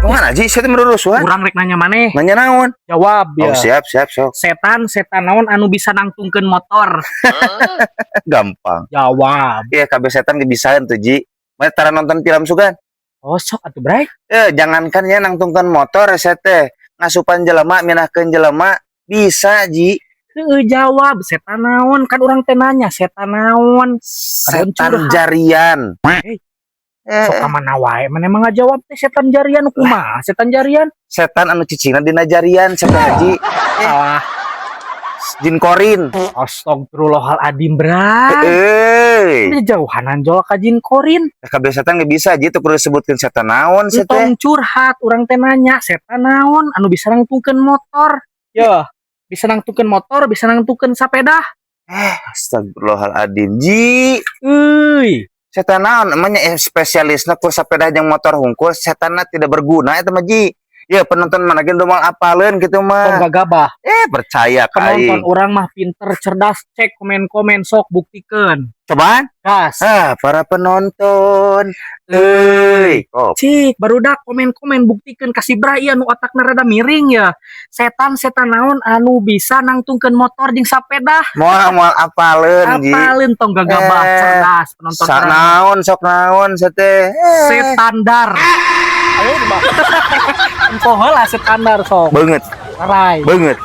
Mana Ji? Saya merurus wah. Urang rek nanya maneh. Nanya naon? Jawab Oh, ya. siap sok. Setan naon anu bisa nangtungkeun motor? Gampang. Jawab. Iya, kabeh setan gebisaeun tuh Ji. Mana tara nonton film sugan? Oh, sok atuh bray. Jangankan ya nangtungkeun motor saya teh. Ngasupan jelema minahkeun jelema bisa Ji. Jawab setan naon kan urang teh nanya setan naon? Setan jarian. Sok ka mana wae mana emang ngajawab teh setan jarian kumaha setan jarian? Setan anu cicingna dina jarian Setan Haji. Ah, Jin korin. astagfirullahaladzim bray. Ini jauhanan jol ka jin korin. Kabeh setan ge bisa Ji teu kudu disebutkeun setan naon teh. Entong curhat urang teh nanya setan naon anu bisa nangtungkeun motor? Ya, bisa nangtungkeun motor, bisa nangtungkeun sapeda. Astagfirullahaladzim Ji. Euy. Setan naon namanya spesialisna ku sapeda jeung motor hungkul setanna tidak berguna eta mah Ji. Ya penonton mana ge moal apaleun kitu Tong mah. gagabah. Percaya ka Penonton aing. urang mah pinter, cerdas, cek komen-komen sok buktikeun. Cobaan? Gas. Para penonton. Oh, Cik, barudak komen-komen buktikeun kasih brai anu otakna rada miring ya. Setan naon anu bisa nangtungkeun motor jeung sapeda. moal apaleun Ji. Apalin tong gagabah cerdas penonton Sok naon teh. Setandar. Ayo mah. Empoh heula setandar sok. Banget. Rai. Banget.